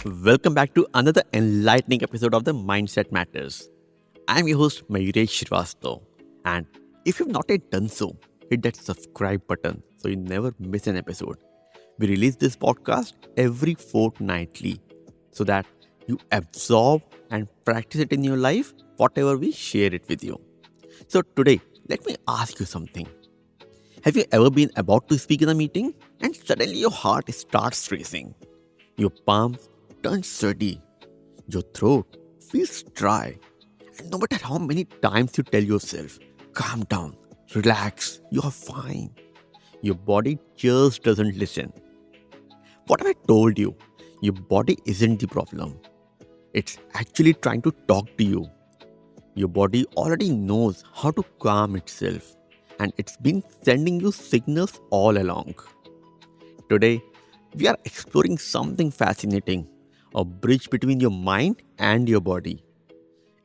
Welcome back to another enlightening episode of the Mindset Matters. I'm your host Mayuresh Srivastava, and if you've not yet done so, hit that subscribe button so you never miss an episode. We release this podcast every fortnightly so that you absorb and practice it in your life, whatever we share it with you. So today, let me ask you something. Have you ever been about to speak in a meeting and suddenly your heart starts racing? Your palms turn sweaty, your throat feels dry, and no matter how many times you tell yourself, calm down, relax, you are fine, your body just doesn't listen. What have I told you? Your body isn't the problem. It's actually trying to talk to you. Your body already knows how to calm itself, and it's been sending you signals all along. Today, we are exploring something fascinating, a bridge between your mind and your body.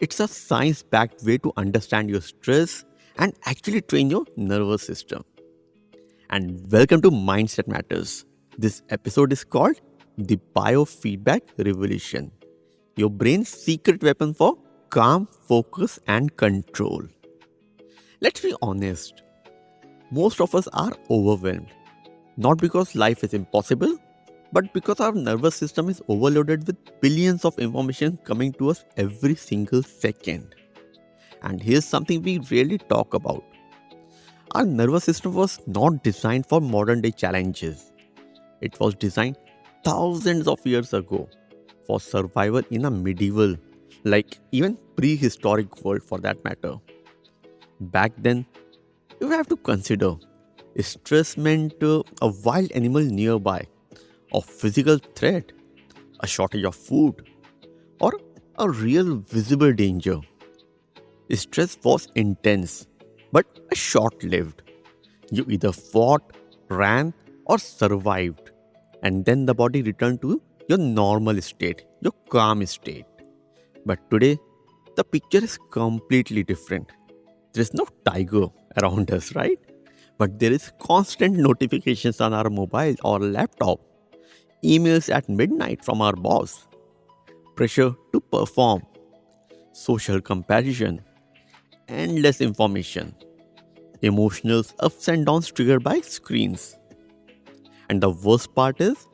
It's a science backed way to understand your stress and actually train your nervous system. And welcome to Mindset Matters. This episode is called The Biofeedback Revolution, your brain's secret weapon for calm, focus, and control. Let's be honest, most of us are overwhelmed. Not because life is impossible, but because our nervous system is overloaded with billions of information coming to us every single second. And here's something we rarely talk about. Our nervous system was not designed for modern day challenges. It was designed thousands of years ago for survival in a medieval, like even prehistoric world for that matter. Back then, you have to consider stress meant a wild animal nearby, a physical threat, a shortage of food, or a real visible danger. Stress was intense, but short lived. You either fought, ran, or survived, and then the body returned to your normal state, your calm state. But today, the picture is completely different. There is no tiger around us, right? But there is constant notifications on our mobile or laptop, emails at midnight from our boss, pressure to perform, social comparison, endless information, emotional ups and downs triggered by screens. And the worst part is,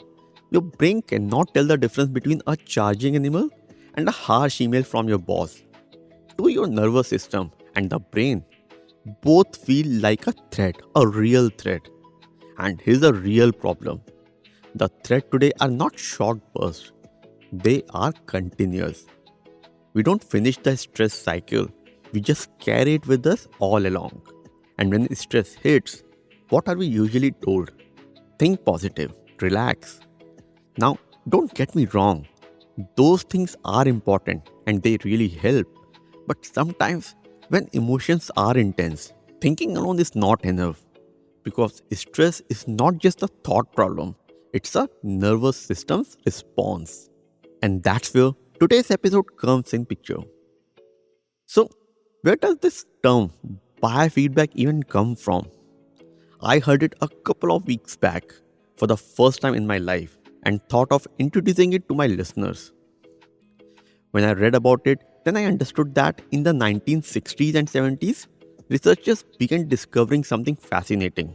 your brain cannot tell the difference between a charging animal and a harsh email from your boss. To your nervous system and the brain, both feel like a threat, a real threat. And here's a real problem. The threats today are not short bursts, they are continuous. We don't finish the stress cycle, we just carry it with us all along. And when stress hits, what are we usually told? Think positive, relax. Now, don't get me wrong, those things are important and they really help. But sometimes, when emotions are intense, thinking alone is not enough. Because stress is not just a thought problem, it's a nervous system's response. And that's where today's episode comes in picture. So, where does this term biofeedback even come from? I heard it a couple of weeks back for the first time in my life and thought of introducing it to my listeners. When I read about it, then I understood that in the 1960s and 70s, researchers began discovering something fascinating.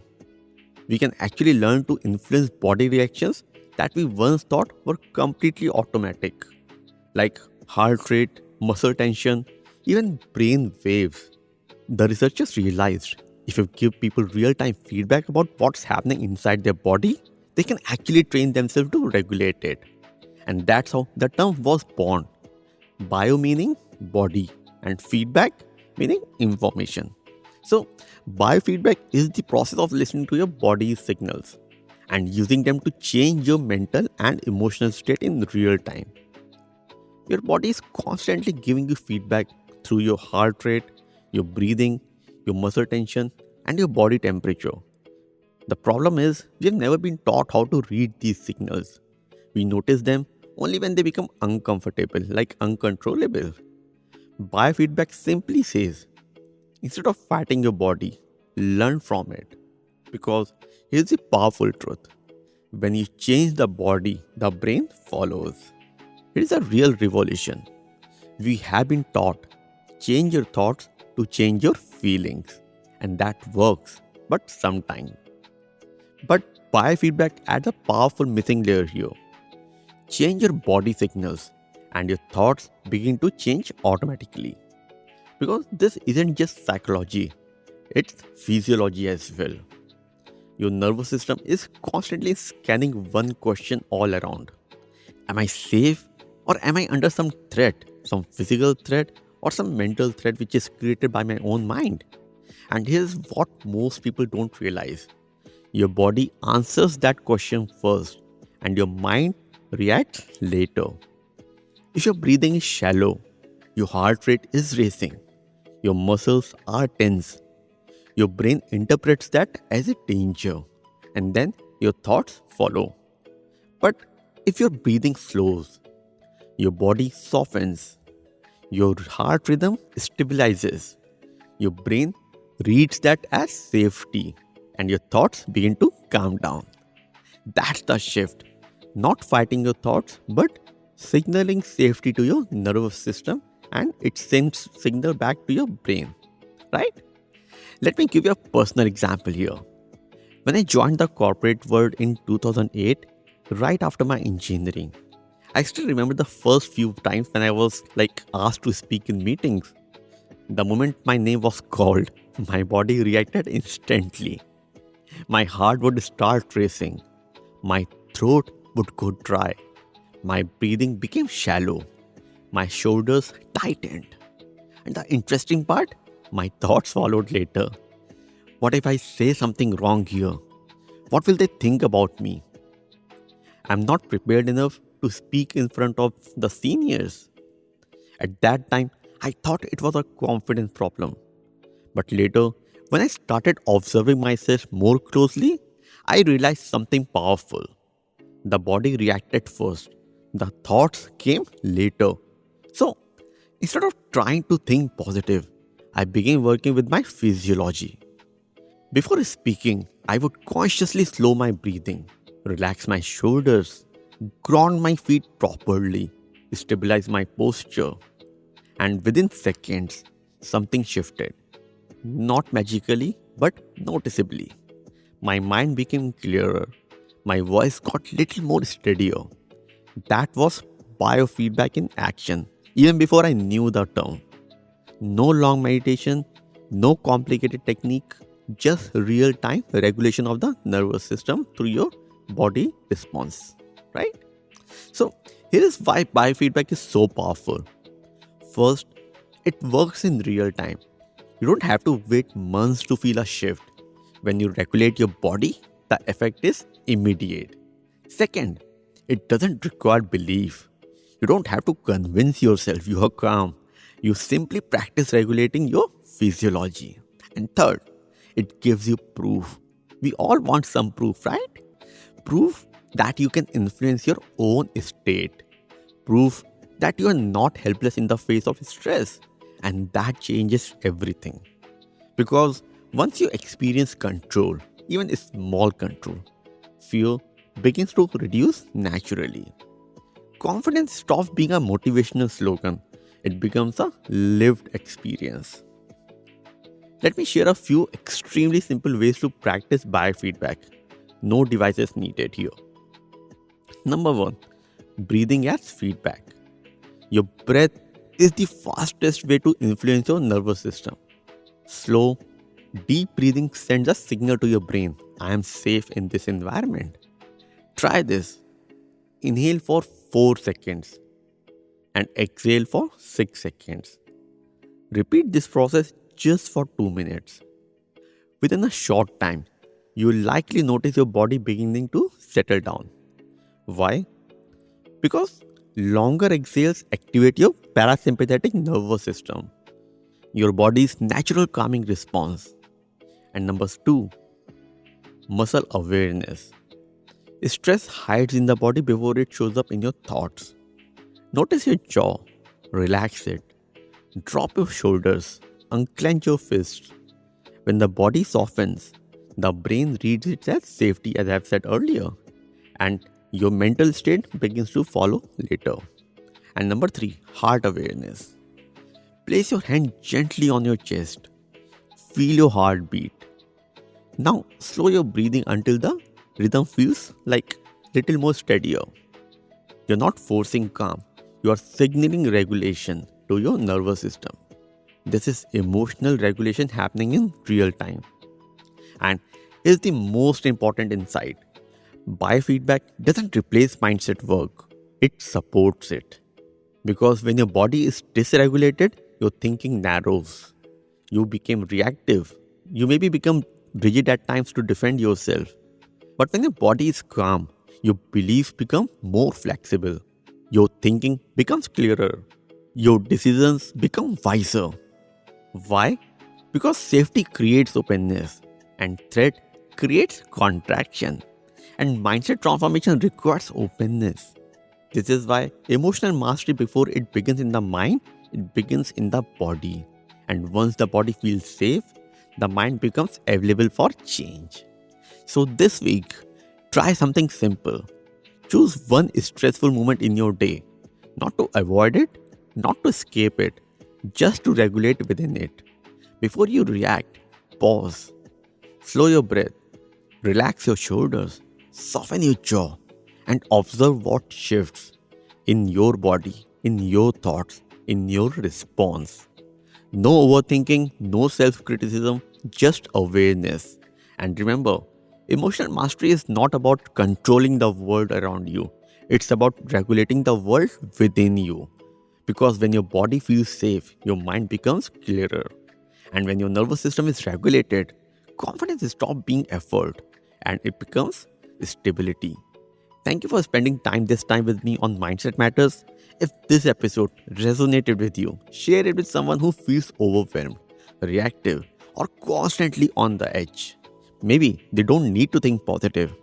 We can actually learn to influence body reactions that we once thought were completely automatic, like heart rate, muscle tension, even brain waves. The researchers realized if you give people real time feedback about what's happening inside their body, they can actually train themselves to regulate it. And that's how the term was born. Bio meaning body, and feedback meaning information. So, biofeedback is the process of listening to your body's signals and using them to change your mental and emotional state in real time. Your body is constantly giving you feedback through your heart rate, your breathing, your muscle tension, and your body temperature. The problem is, we've never been taught how to read these signals. We notice them only when they become uncomfortable, like uncontrollable. Biofeedback simply says, instead of fighting your body, learn from it. Because here's the powerful truth. When you change the body, the brain follows. It is a real revolution. We have been taught change your thoughts to change your feelings, and that works, but sometimes. But biofeedback adds a powerful missing layer here. Change your body signals, and your thoughts begin to change automatically. Because this isn't just psychology, it's physiology as well. Your nervous system is constantly scanning one question all around. Am I safe, or am I under some threat, some physical threat or some mental threat which is created by my own mind? And here's what most people don't realize. Your body answers that question first and your mind reacts later. If your breathing is shallow, your heart rate is racing, your muscles are tense, your brain interprets that as a danger, and then your thoughts follow. But if your breathing slows, your body softens, your heart rhythm stabilizes, your brain reads that as safety, and your thoughts begin to calm down. That's the shift. Not fighting your thoughts, but signaling safety to your nervous system, and it sends signal back to your brain. Right? Let me give you a personal example here. When I joined the corporate world in 2008, right after my engineering, I still remember the first few times when I was asked to speak in meetings. The moment my name was called, my body reacted instantly. My heart would start racing. My throat would go dry. My breathing became shallow. My shoulders tightened. And the interesting part, my thoughts followed later. What if I say something wrong here? What will they think about me? I'm not prepared enough to speak in front of the seniors. At that time, I thought it was a confidence problem. But later, when I started observing myself more closely, I realized something powerful. The body reacted first, the thoughts came later. So, instead of trying to think positive, I began working with my physiology. Before speaking, I would consciously slow my breathing, relax my shoulders, ground my feet properly, stabilize my posture, and within seconds, something shifted. Not magically, but noticeably. My mind became clearer. My voice got little more steadier. That was biofeedback in action, even before I knew the term. No long meditation, no complicated technique, just real time regulation of the nervous system through your body response. Right? So, here is why biofeedback is so powerful. First, it works in real time. You don't have to wait months to feel a shift. When you regulate your body, the effect is immediate. Second, it doesn't require belief. You don't have to convince yourself you are calm. You simply practice regulating your physiology. And third, it gives you proof. We all want some proof, right? Proof that you can influence your own state. Proof that you are not helpless in the face of stress. And that changes everything. Because once you experience control, even small control, fear begins to reduce naturally. Confidence stops being a motivational slogan, it becomes a lived experience. Let me share a few extremely simple ways to practice biofeedback. No devices needed here. Number 1, breathing as feedback. Your breath is the fastest way to influence your nervous system. Slow, deep breathing sends a signal to your brain, I am safe in this environment. Try this. Inhale for 4 seconds and exhale for 6 seconds. Repeat this process just for 2 minutes. Within a short time, you will likely notice your body beginning to settle down. Why? Because longer exhales activate your parasympathetic nervous system, your body's natural calming response. And number 2, muscle awareness. Stress hides in the body before it shows up in your thoughts. Notice your jaw, relax it, drop your shoulders, unclench your fists. When the body softens, the brain reads it as safety, as I have said earlier, and your mental state begins to follow later. And number 3, heart awareness. Place your hand gently on your chest. Feel your heartbeat. Now slow your breathing until the rhythm feels like little more steadier. You're not forcing calm, you are signaling regulation to your nervous system. This is emotional regulation happening in real time. And is the most important insight. Biofeedback doesn't replace mindset work, it supports it. Because when your body is dysregulated, your thinking narrows. You become reactive. You maybe become rigid at times to defend yourself. But when your body is calm, your beliefs become more flexible. Your thinking becomes clearer. Your decisions become wiser. Why? Because safety creates openness and threat creates contraction. And mindset transformation requires openness. This is why emotional mastery, before it begins in the mind, it begins in the body. And once the body feels safe, the mind becomes available for change. So this week, try something simple. Choose one stressful moment in your day, not to avoid it, not to escape it, just to regulate within it. Before you react, pause, slow your breath, relax your shoulders, soften your jaw, and observe what shifts in your body, in your thoughts, in your response. No overthinking, no self criticism, just awareness. And remember, emotional mastery is not about controlling the world around you, it's about regulating the world within you. Because when your body feels safe, your mind becomes clearer. And when your nervous system is regulated, confidence stops being effort and it becomes stability. Thank you for spending this time with me on Mindset Matters. If this episode resonated with you, share it with someone who feels overwhelmed, reactive, or constantly on the edge. Maybe they don't need to think positive.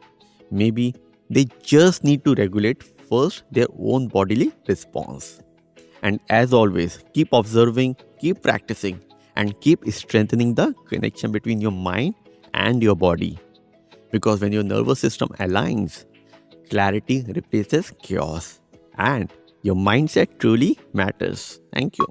Maybe they just need to regulate first their own bodily response. And as always, keep observing, keep practicing, and keep strengthening the connection between your mind and your body. Because when your nervous system aligns, clarity replaces chaos, and your mindset truly matters. Thank you.